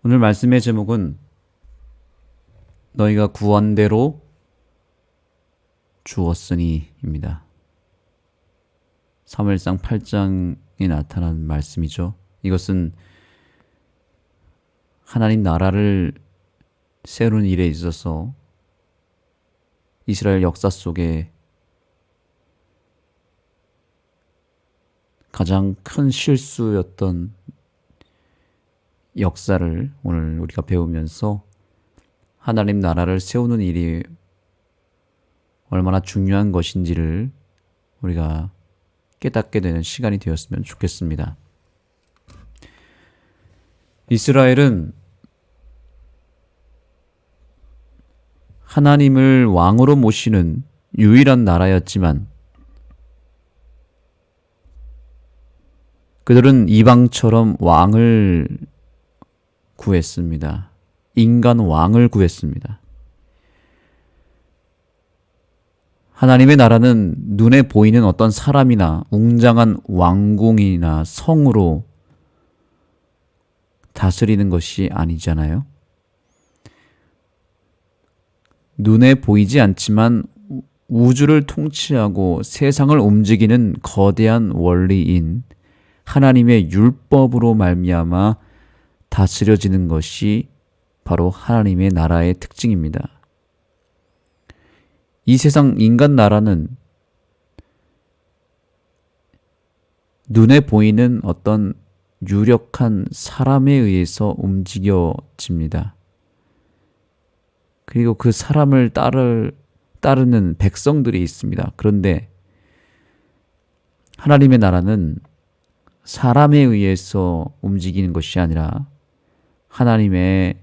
오늘 말씀의 제목은 너희가 구원대로 주었으니입니다. 사무엘상 8장에 나타난 말씀이죠. 이것은 하나님 나라를 세우는 일에 있어서 이스라엘 역사 속에 가장 큰 실수였던 역사를 오늘 우리가 배우면서 하나님 나라를 세우는 일이 얼마나 중요한 것인지를 우리가 깨닫게 되는 시간이 되었으면 좋겠습니다. 이스라엘은 하나님을 왕으로 모시는 유일한 나라였지만 그들은 이방처럼 왕을 구했습니다. 인간 왕을 구했습니다. 하나님의 나라는 눈에 보이는 어떤 사람이나 웅장한 왕궁이나 성으로 다스리는 것이 아니잖아요. 눈에 보이지 않지만 우주를 통치하고 세상을 움직이는 거대한 원리인 하나님의 율법으로 말미암아 다스려지는 것이 바로 하나님의 나라의 특징입니다. 이 세상 인간 나라는 눈에 보이는 어떤 유력한 사람에 의해서 움직여집니다. 그리고 그 사람을 따르는 백성들이 있습니다. 그런데 하나님의 나라는 사람에 의해서 움직이는 것이 아니라 하나님의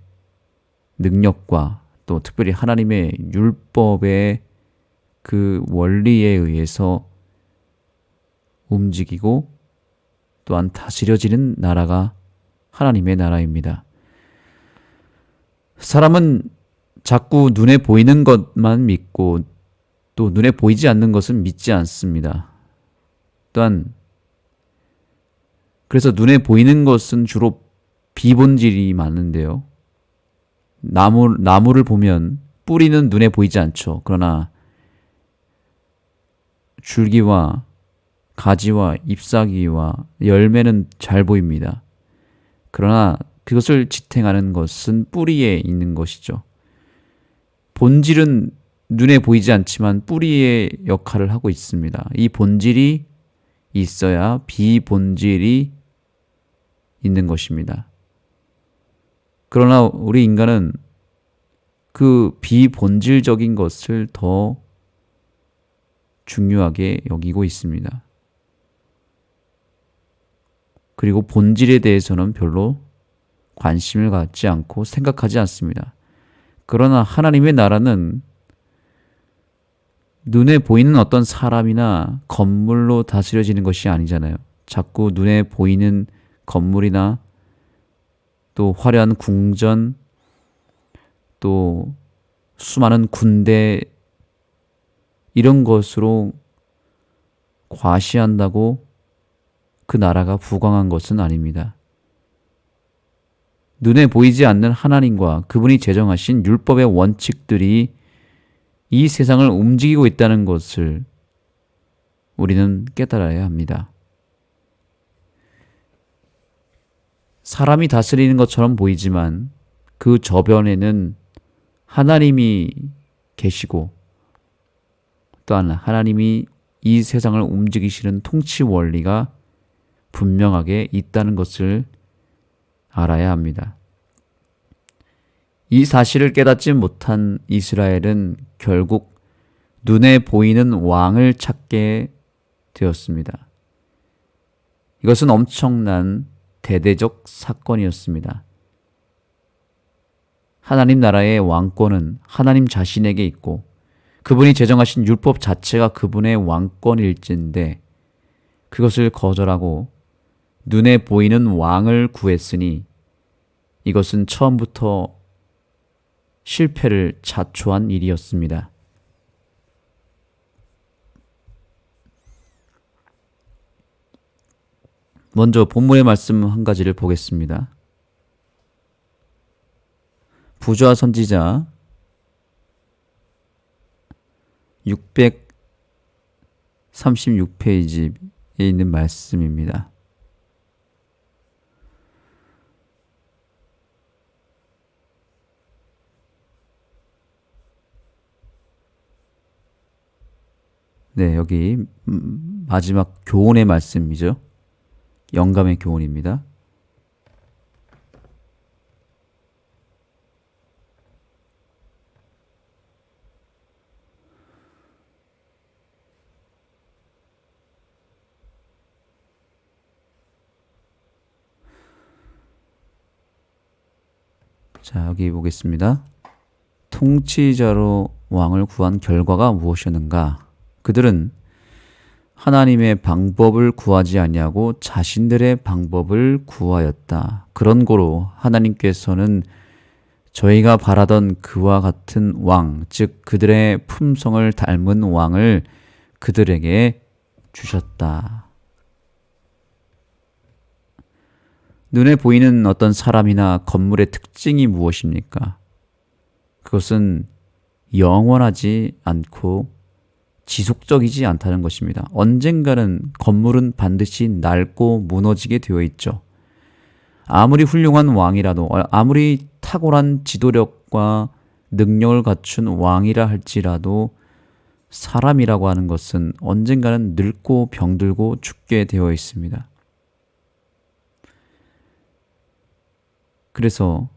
능력과 또 특별히 하나님의 율법의 그 원리에 의해서 움직이고 또한 다스려지는 나라가 하나님의 나라입니다. 사람은 자꾸 눈에 보이는 것만 믿고 또 눈에 보이지 않는 것은 믿지 않습니다. 또한 그래서 눈에 보이는 것은 주로 비본질이 많은데요. 나무를 보면 뿌리는 눈에 보이지 않죠. 그러나 줄기와 가지와 잎사귀와 열매는 잘 보입니다. 그러나 그것을 지탱하는 것은 뿌리에 있는 것이죠. 본질은 눈에 보이지 않지만 뿌리의 역할을 하고 있습니다. 이 본질이 있어야 비본질이 있는 것입니다. 그러나 우리 인간은 그 비본질적인 것을 더 중요하게 여기고 있습니다. 그리고 본질에 대해서는 별로 관심을 갖지 않고 생각하지 않습니다. 그러나 하나님의 나라는 눈에 보이는 어떤 사람이나 건물로 다스려지는 것이 아니잖아요. 자꾸 눈에 보이는 건물이나 또 화려한 궁전, 또 수많은 군대 이런 것으로 과시한다고 그 나라가 부강한 것은 아닙니다. 눈에 보이지 않는 하나님과 그분이 제정하신 율법의 원칙들이 이 세상을 움직이고 있다는 것을 우리는 깨달아야 합니다. 사람이 다스리는 것처럼 보이지만 그 저변에는 하나님이 계시고 또한 하나님이 이 세상을 움직이시는 통치 원리가 분명하게 있다는 것을 알아야 합니다. 이 사실을 깨닫지 못한 이스라엘은 결국 눈에 보이는 왕을 찾게 되었습니다. 이것은 엄청난 대대적 사건이었습니다. 하나님 나라의 왕권은 하나님 자신에게 있고 그분이 제정하신 율법 자체가 그분의 왕권일진데 그것을 거절하고 눈에 보이는 왕을 구했으니 이것은 처음부터 실패를 자초한 일이었습니다. 먼저 본문의 말씀 한 가지를 보겠습니다. 부좌 선지자 636페이지에 있는 말씀입니다. 네, 여기 마지막 교훈의 말씀이죠. 영감의 교훈입니다. 자, 여기 보겠습니다. 통치자로 왕을 구한 결과가 무엇이었는가? 그들은 하나님의 방법을 구하지 아니하고 자신들의 방법을 구하였다. 그런 고로 하나님께서는 저희가 바라던 그와 같은 왕, 즉 그들의 품성을 닮은 왕을 그들에게 주셨다. 눈에 보이는 어떤 사람이나 건물의 특징이 무엇입니까? 그것은 영원하지 않고 지속적이지 않다는 것입니다. 언젠가는 건물은 반드시 낡고 무너지게 되어 있죠. 아무리 훌륭한 왕이라도, 아무리 탁월한 지도력과 능력을 갖춘 왕이라 할지라도 사람이라고 하는 것은 언젠가는 늙고 병들고 죽게 되어 있습니다. 그래서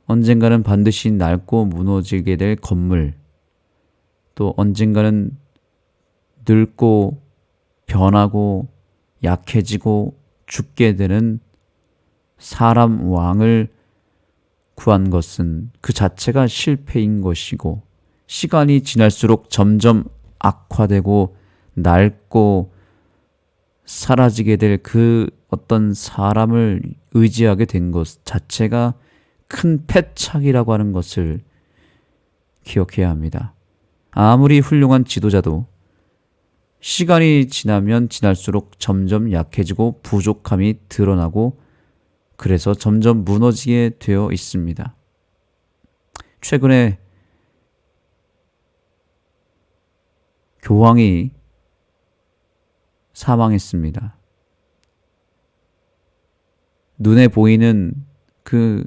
언젠가는 반드시 낡고 무너지게 될 건물, 또 언젠가는 늙고 변하고 약해지고 죽게 되는 사람 왕을 구한 것은 그 자체가 실패인 것이고, 시간이 지날수록 점점 악화되고 낡고 사라지게 될 그 어떤 사람을 의지하게 된 것 자체가 큰 패착이라고 하는 것을 기억해야 합니다. 아무리 훌륭한 지도자도 시간이 지나면 지날수록 점점 약해지고 부족함이 드러나고, 그래서 점점 무너지게 되어 있습니다. 최근에 교황이 사망했습니다. 눈에 보이는 그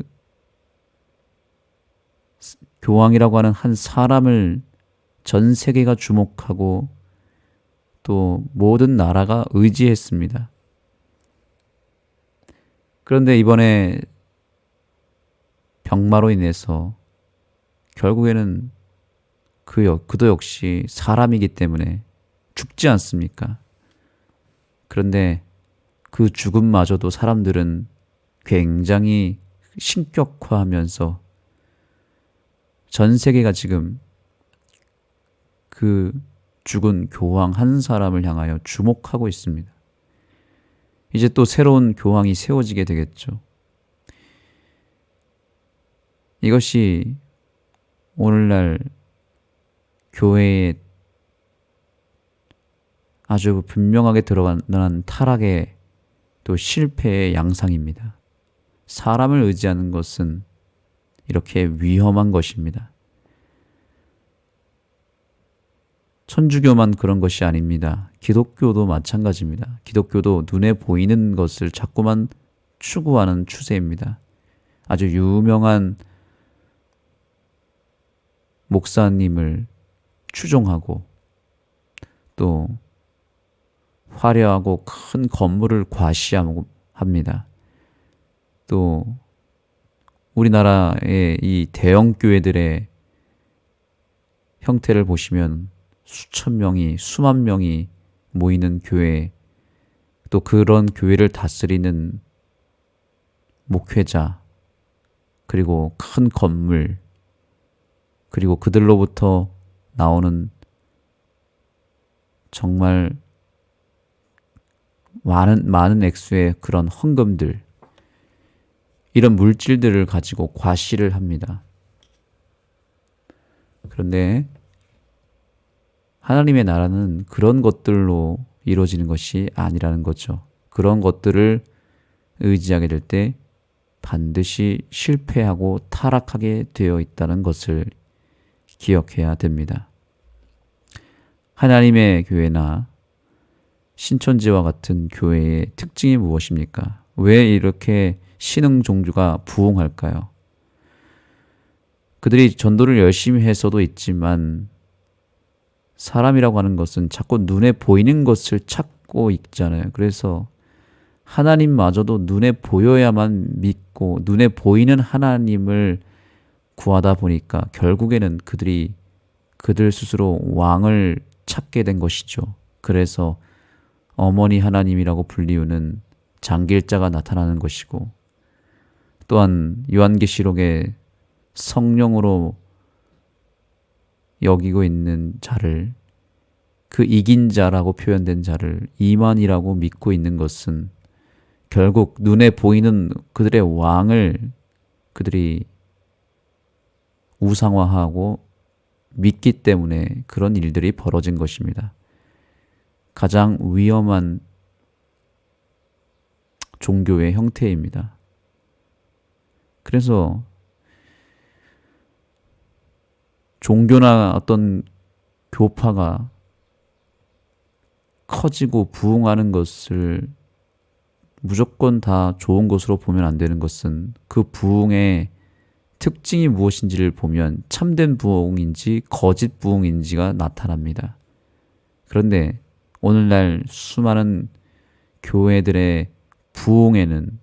교황이라고 하는 한 사람을 전 세계가 주목하고 또 모든 나라가 의지했습니다. 그런데 이번에 병마로 인해서 결국에는 그도 역시 사람이기 때문에 죽지 않습니까? 그런데 그 죽음마저도 사람들은 굉장히 신격화하면서 전 세계가 지금 그 죽은 교황 한 사람을 향하여 주목하고 있습니다. 이제 또 새로운 교황이 세워지게 되겠죠. 이것이 오늘날 교회에 아주 분명하게 드러난 타락의 또 실패의 양상입니다. 사람을 의지하는 것은 이렇게 위험한 것입니다. 천주교만 그런 것이 아닙니다. 기독교도 마찬가지입니다. 기독교도 눈에 보이는 것을 자꾸만 추구하는 추세입니다. 아주 유명한 목사님을 추종하고 또 화려하고 큰 건물을 과시하고 합니다. 또 우리나라의 이 대형 교회들의 형태를 보시면 수천 명이, 수만 명이 모이는 교회, 또 그런 교회를 다스리는 목회자, 그리고 큰 건물, 그리고 그들로부터 나오는 정말 많은 액수의 그런 헌금들, 이런 물질들을 가지고 과시를 합니다. 그런데 하나님의 나라는 그런 것들로 이루어지는 것이 아니라는 거죠. 그런 것들을 의지하게 될 때 반드시 실패하고 타락하게 되어 있다는 것을 기억해야 됩니다. 하나님의 교회나 신천지와 같은 교회의 특징이 무엇입니까? 왜 이렇게 신흥 종교가 부흥할까요? 그들이 전도를 열심히 해서도 있지만 사람이라고 하는 것은 자꾸 눈에 보이는 것을 찾고 있잖아요. 그래서 하나님마저도 눈에 보여야만 믿고 눈에 보이는 하나님을 구하다 보니까 결국에는 그들이 그들 스스로 왕을 찾게 된 것이죠. 그래서 어머니 하나님이라고 불리우는 장길자가 나타나는 것이고, 또한 요한계시록에 성령으로 여기고 있는 자를, 그 이긴 자라고 표현된 자를 이만이라고 믿고 있는 것은 결국 눈에 보이는 그들의 왕을 그들이 우상화하고 믿기 때문에 그런 일들이 벌어진 것입니다. 가장 위험한 종교의 형태입니다. 그래서 종교나 어떤 교파가 커지고 부흥하는 것을 무조건 다 좋은 것으로 보면 안 되는 것은 그 부흥의 특징이 무엇인지를 보면 참된 부흥인지 거짓 부흥인지가 나타납니다. 그런데 오늘날 수많은 교회들의 부흥에는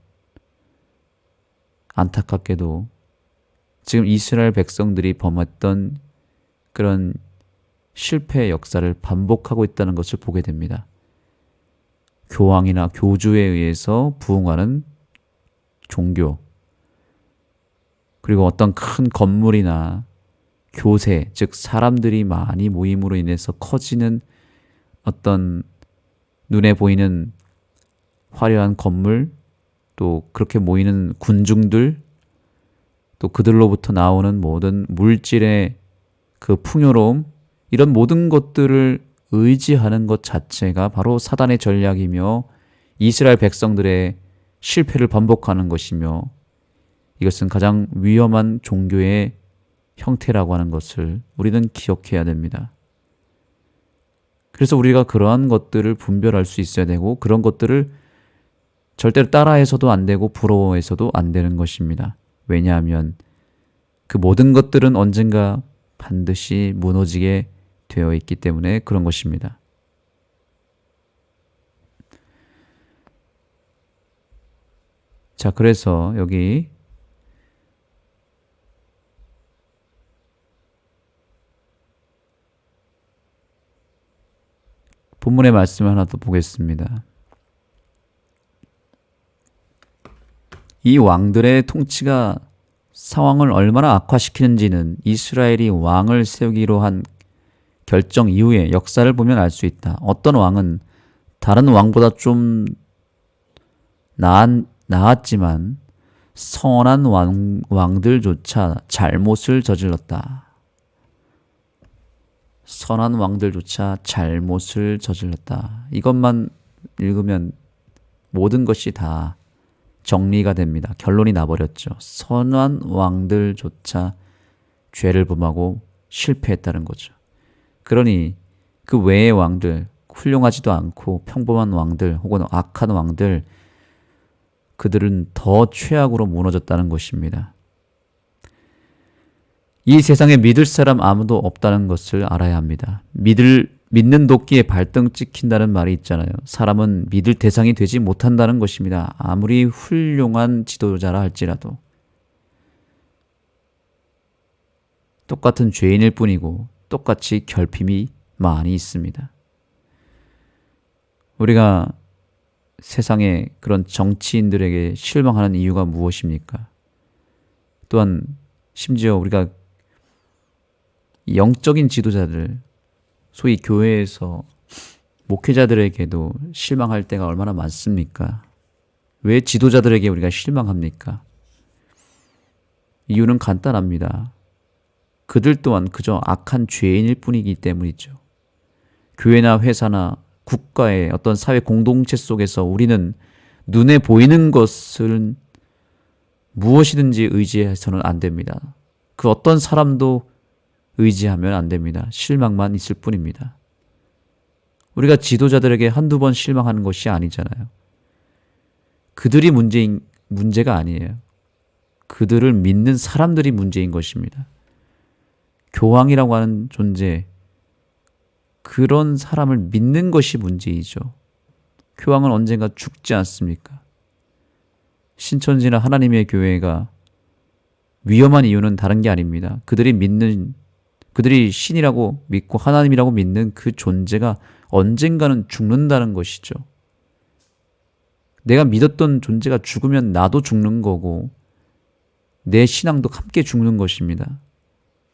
안타깝게도 지금 이스라엘 백성들이 범했던 그런 실패의 역사를 반복하고 있다는 것을 보게 됩니다. 교황이나 교주에 의해서 부흥하는 종교, 그리고 어떤 큰 건물이나 교세, 즉 사람들이 많이 모임으로 인해서 커지는 어떤 눈에 보이는 화려한 건물, 또 그렇게 모이는 군중들, 또 그들로부터 나오는 모든 물질의 그 풍요로움, 이런 모든 것들을 의지하는 것 자체가 바로 사단의 전략이며 이스라엘 백성들의 실패를 반복하는 것이며, 이것은 가장 위험한 종교의 형태라고 하는 것을 우리는 기억해야 됩니다. 그래서 우리가 그러한 것들을 분별할 수 있어야 되고, 그런 것들을 절대로 따라해서도 안 되고 부러워해서도 안 되는 것입니다. 왜냐하면 그 모든 것들은 언젠가 반드시 무너지게 되어 있기 때문에 그런 것입니다. 자, 그래서 여기 본문의 말씀을 하나 더 보겠습니다. 이 왕들의 통치가 상황을 얼마나 악화시키는지는 이스라엘이 왕을 세우기로 한 결정 이후의 역사를 보면 알 수 있다. 어떤 왕은 다른 왕보다 좀 나았지만 선한 왕들조차 잘못을 저질렀다. 선한 왕들조차 잘못을 저질렀다. 이것만 읽으면 모든 것이 다 정리가 됩니다. 결론이 나버렸죠. 선한 왕들조차 죄를 범하고 실패했다는 거죠. 그러니 그 외의 왕들, 훌륭하지도 않고 평범한 왕들 혹은 악한 왕들, 그들은 더 최악으로 무너졌다는 것입니다. 이 세상에 믿을 사람 아무도 없다는 것을 알아야 합니다. 믿는 도끼에 발등 찍힌다는 말이 있잖아요. 사람은 믿을 대상이 되지 못한다는 것입니다. 아무리 훌륭한 지도자라 할지라도 똑같은 죄인일 뿐이고 똑같이 결핍이 많이 있습니다. 우리가 세상의 그런 정치인들에게 실망하는 이유가 무엇입니까? 또한 심지어 우리가 영적인 지도자들, 소위 교회에서 목회자들에게도 실망할 때가 얼마나 많습니까? 왜 지도자들에게 우리가 실망합니까? 이유는 간단합니다. 그들 또한 그저 악한 죄인일 뿐이기 때문이죠. 교회나 회사나 국가의 어떤 사회 공동체 속에서 우리는 눈에 보이는 것은 무엇이든지 의지해서는 안 됩니다. 그 어떤 사람도 의지하면 안 됩니다. 실망만 있을 뿐입니다. 우리가 지도자들에게 한두 번 실망하는 것이 아니잖아요. 그들이 문제가 아니에요. 그들을 믿는 사람들이 문제인 것입니다. 교황이라고 하는 존재, 그런 사람을 믿는 것이 문제이죠. 교황은 언젠가 죽지 않습니까? 신천지나 하나님의 교회가 위험한 이유는 다른 게 아닙니다. 그들이 신이라고 믿고 하나님이라고 믿는 그 존재가 언젠가는 죽는다는 것이죠. 내가 믿었던 존재가 죽으면 나도 죽는 거고 내 신앙도 함께 죽는 것입니다.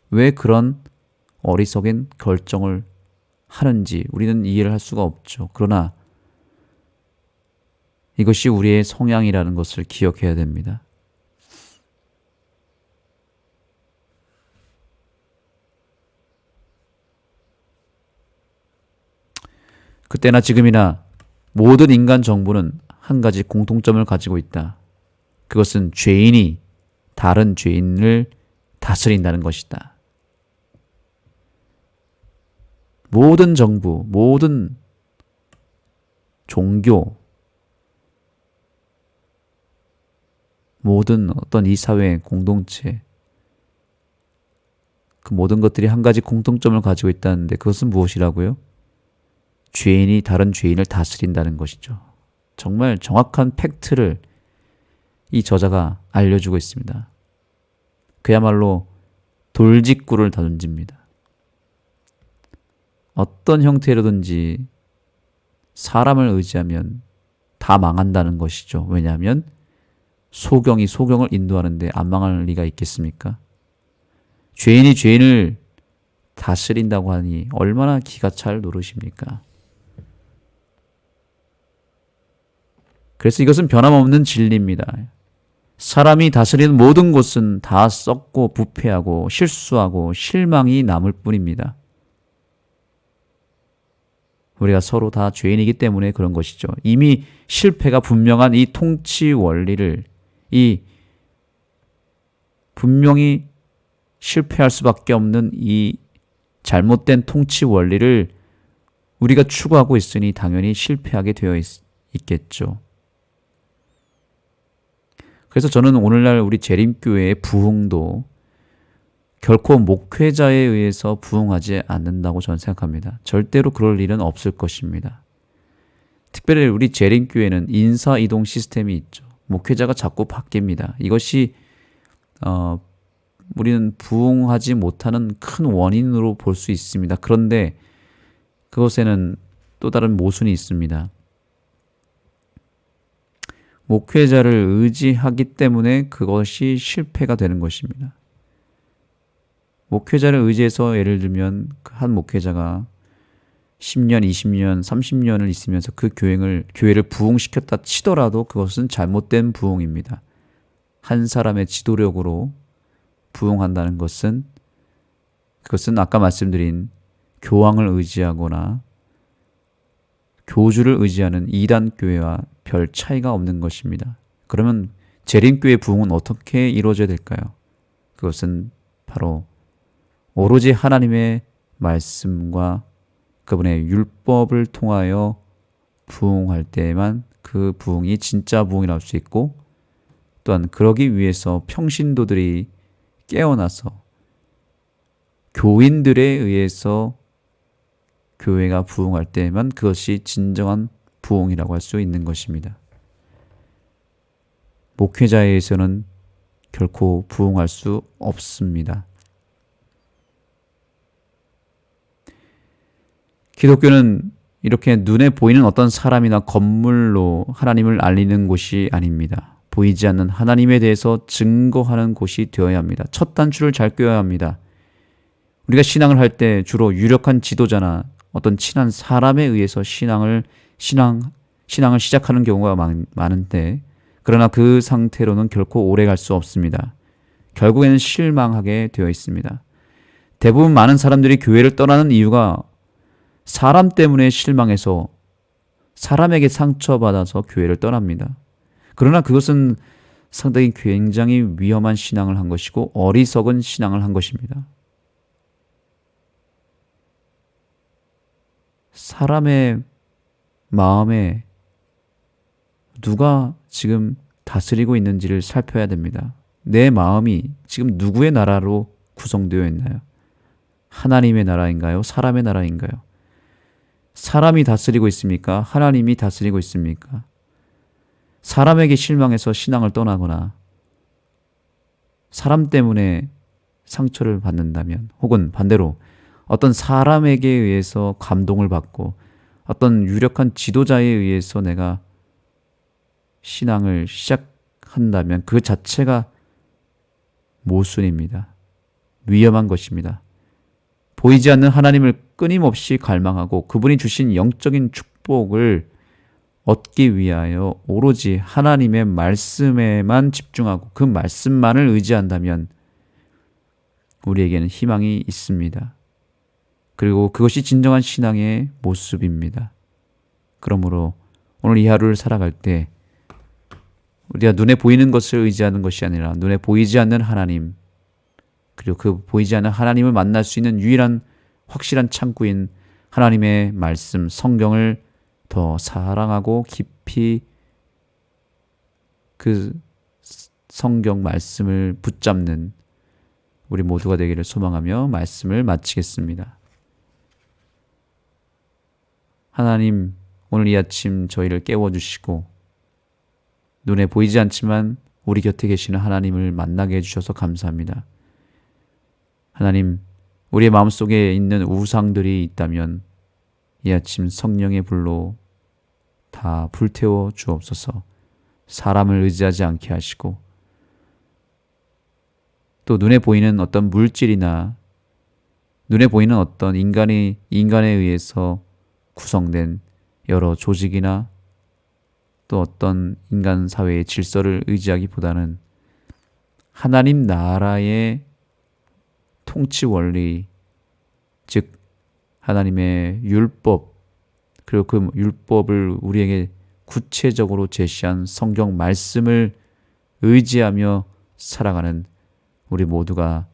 왜 그런 어리석은 결정을 하는지 우리는 이해를 할 수가 없죠. 그러나 이것이 우리의 성향이라는 것을 기억해야 됩니다. 그때나 지금이나 모든 인간 정부는 한 가지 공통점을 가지고 있다. 그것은 죄인이 다른 죄인을 다스린다는 것이다. 모든 정부, 모든 종교, 모든 어떤 이 사회 공동체, 그 모든 것들이 한 가지 공통점을 가지고 있다는데 그것은 무엇이라고요? 죄인이 다른 죄인을 다스린다는 것이죠. 정말 정확한 팩트를 이 저자가 알려주고 있습니다. 그야말로 돌직구를 던집니다. 어떤 형태로든지 사람을 의지하면 다 망한다는 것이죠. 왜냐하면 소경이 소경을 인도하는데 안 망할 리가 있겠습니까? 죄인이 죄인을 다스린다고 하니 얼마나 기가 찰 노릇입니까? 그래서 이것은 변함없는 진리입니다. 사람이 다스리는 모든 곳은 다 썩고 부패하고 실수하고 실망이 남을 뿐입니다. 우리가 서로 다 죄인이기 때문에 그런 것이죠. 이미 실패가 분명한 이 통치 원리를, 이 분명히 실패할 수밖에 없는 이 잘못된 통치 원리를 우리가 추구하고 있으니 당연히 실패하게 되어 있겠죠. 그래서 저는 오늘날 우리 재림교회의 부흥도 결코 목회자에 의해서 부흥하지 않는다고 저는 생각합니다. 절대로 그럴 일은 없을 것입니다. 특별히 우리 재림교회는 인사이동 시스템이 있죠. 목회자가 자꾸 바뀝니다. 이것이 우리는 부흥하지 못하는 큰 원인으로 볼 수 있습니다. 그런데 그것에는 또 다른 모순이 있습니다. 목회자를 의지하기 때문에 그것이 실패가 되는 것입니다. 목회자를 의지해서 예를 들면 한 목회자가 10년, 20년, 30년을 있으면서 그 교회를 부흥시켰다 치더라도 그것은 잘못된 부흥입니다. 한 사람의 지도력으로 부흥한다는 것은 그것은 아까 말씀드린 교황을 의지하거나 교주를 의지하는 이단 교회와 별 차이가 없는 것입니다. 그러면 재림교회 부흥은 어떻게 이루어져야 될까요? 그것은 바로 오로지 하나님의 말씀과 그분의 율법을 통하여 부흥할 때에만 그 부흥이 진짜 부흥이 나올 수 있고, 또한 그러기 위해서 평신도들이 깨어나서 교인들에 의해서 교회가 부흥할 때에만 그것이 진정한 부흥이라고 할 수 있는 것입니다. 목회자에 의해서는 결코 부흥할 수 없습니다. 기독교는 이렇게 눈에 보이는 어떤 사람이나 건물로 하나님을 알리는 곳이 아닙니다. 보이지 않는 하나님에 대해서 증거하는 곳이 되어야 합니다. 첫 단추를 잘 꿰어야 합니다. 우리가 신앙을 할 때 주로 유력한 지도자나 어떤 친한 사람에 의해서 신앙을 시작하는 경우가 많은데, 그러나 그 상태로는 결코 오래 갈 수 없습니다. 결국에는 실망하게 되어 있습니다. 대부분 많은 사람들이 교회를 떠나는 이유가 사람 때문에 실망해서 사람에게 상처받아서 교회를 떠납니다. 그러나 그것은 상당히 굉장히 위험한 신앙을 한 것이고 어리석은 신앙을 한 것입니다. 사람의 마음에 누가 지금 다스리고 있는지를 살펴야 됩니다. 내 마음이 지금 누구의 나라로 구성되어 있나요? 하나님의 나라인가요? 사람의 나라인가요? 사람이 다스리고 있습니까? 하나님이 다스리고 있습니까? 사람에게 실망해서 신앙을 떠나거나 사람 때문에 상처를 받는다면, 혹은 반대로 어떤 사람에게 의해서 감동을 받고 어떤 유력한 지도자에 의해서 내가 신앙을 시작한다면 그 자체가 모순입니다. 위험한 것입니다. 보이지 않는 하나님을 끊임없이 갈망하고 그분이 주신 영적인 축복을 얻기 위하여 오로지 하나님의 말씀에만 집중하고 그 말씀만을 의지한다면 우리에게는 희망이 있습니다. 그리고 그것이 진정한 신앙의 모습입니다. 그러므로 오늘 이 하루를 살아갈 때 우리가 눈에 보이는 것을 의지하는 것이 아니라 눈에 보이지 않는 하나님, 그리고 그 보이지 않는 하나님을 만날 수 있는 유일한 확실한 창구인 하나님의 말씀, 성경을 더 사랑하고 깊이 그 성경 말씀을 붙잡는 우리 모두가 되기를 소망하며 말씀을 마치겠습니다. 하나님, 오늘 이 아침 저희를 깨워주시고 눈에 보이지 않지만 우리 곁에 계시는 하나님을 만나게 해주셔서 감사합니다. 하나님, 우리의 마음속에 있는 우상들이 있다면 이 아침 성령의 불로 다 불태워 주옵소서. 사람을 의지하지 않게 하시고 또 눈에 보이는 어떤 물질이나 눈에 보이는 어떤 인간에 의해서 구성된 여러 조직이나 또 어떤 인간 사회의 질서를 의지하기보다는 하나님 나라의 통치 원리, 즉 하나님의 율법, 그리고 그 율법을 우리에게 구체적으로 제시한 성경 말씀을 의지하며 살아가는 우리 모두가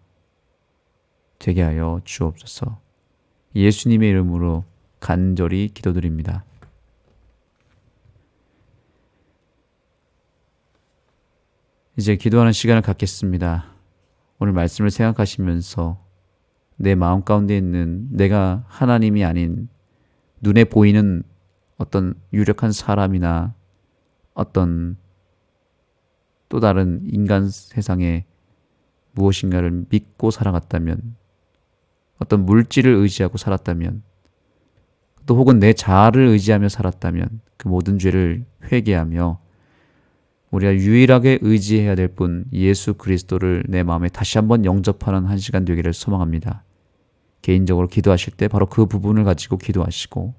되게 하여 주옵소서. 예수님의 이름으로 간절히 기도드립니다. 이제 기도하는 시간을 갖겠습니다. 오늘 말씀을 생각하시면서 내 마음 가운데 있는 내가 하나님이 아닌 눈에 보이는 어떤 유력한 사람이나 어떤 또 다른 인간 세상에 무엇인가를 믿고 살아갔다면, 어떤 물질을 의지하고 살았다면, 또 혹은 내 자아를 의지하며 살았다면 그 모든 죄를 회개하며 우리가 유일하게 의지해야 될 분 예수 그리스도를 내 마음에 다시 한번 영접하는 한 시간 되기를 소망합니다. 개인적으로 기도하실 때 바로 그 부분을 가지고 기도하시고,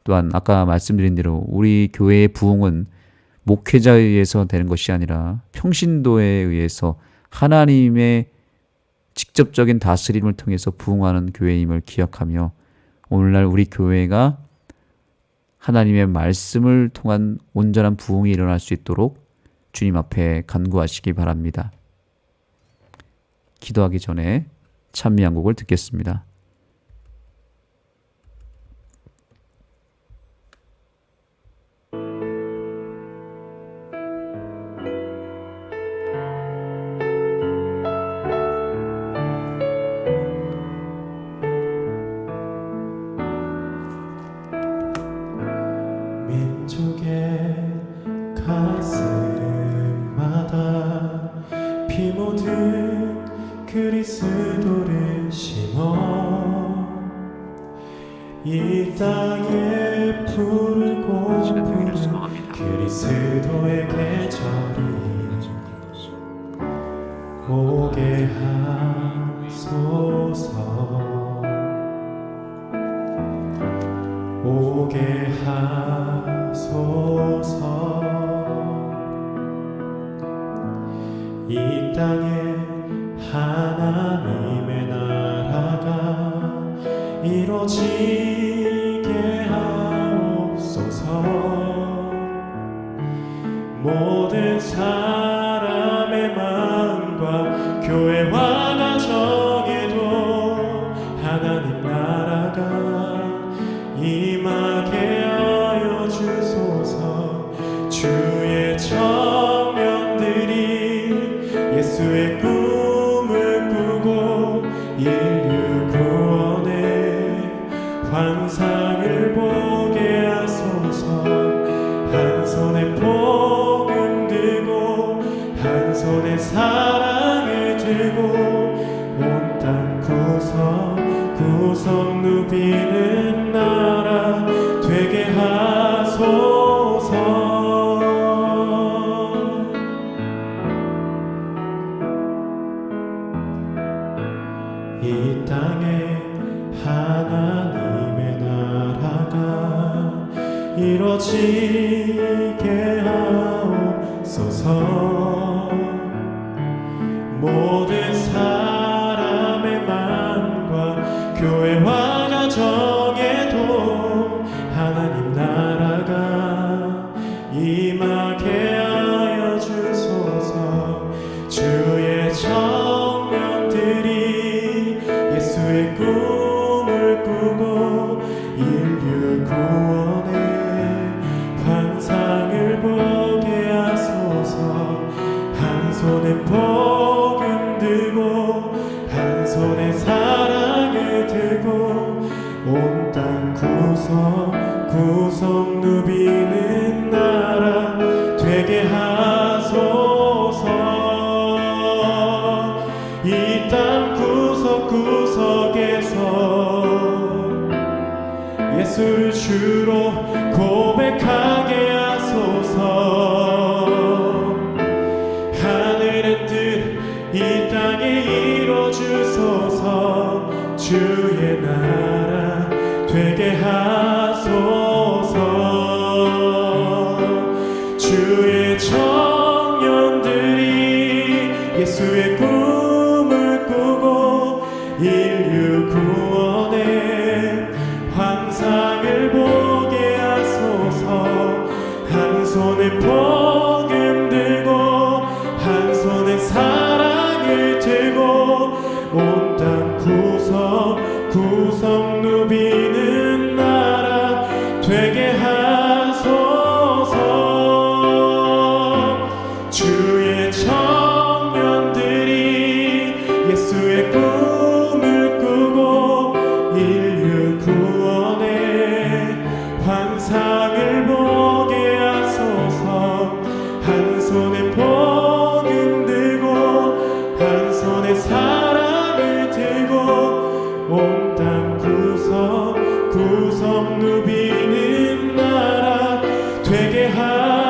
또한 아까 말씀드린 대로 우리 교회의 부흥은 목회자에 의해서 되는 것이 아니라 평신도에 의해서 하나님의 직접적인 다스림을 통해서 부흥하는 교회임을 기억하며 오늘날 우리 교회가 하나님의 말씀을 통한 온전한 부흥이 일어날 수 있도록 주님 앞에 간구하시기 바랍니다. 기도하기 전에 찬미 한 곡을 듣겠습니다. 피 묻은 그리스도를 심어 이 땅에 푸른 꽃 그리스도의 계절이 오게 하소서 오게 하소서 이 땅에 하나님의 나라가 이루어지게 하옵소서 모든 사람 사람의 마음과 교회와 가정에도 하나님 나라가 임하게 하여 주소서. 주의 청년들이 예수의 꿈을 꾸고 인류 구원의 환상을 보게 하소서. 한 손에 복음 들고 한 손에 사랑을 들고 온 땅 구석 누비는 나라 되게 하소서. 이 땅에 하나님의 나라가 이루어지게 하옵소서. 모든 사람의 마음과 교회와 가정에도 하나님 나라가 임하게 하여 주소서. 주의 청년들이 예수의 꿈을 꾸고 인류 구원의 환상을 보게 하소서. 한 손에 복음 들고 한 손에 사랑을 들고 온 땅 구석 누비는 나라 되게 하소서. 이 땅 구석구석에서 예수를 주로 고백하게 하소서. 하늘의 뜻 이 땅에 이루어주소서. 주의 나라 되게 하소서. 주의 청년들이 예수의 꿈을 꾸고 인류 구원의 환상을 보게 하소서. 한 손에 복음 들고 한 손에 사랑을 들고 온 땅 구석 누비는 나라 되게 하소서. 주의 청년들이 예수의 꿈을 꾸고 인류 구원의 환상을 보게 하소서. 한 손에 복음 들고 한 손에 사랑을 들고 온 땅 구석 누비는 나라 되게 하소서.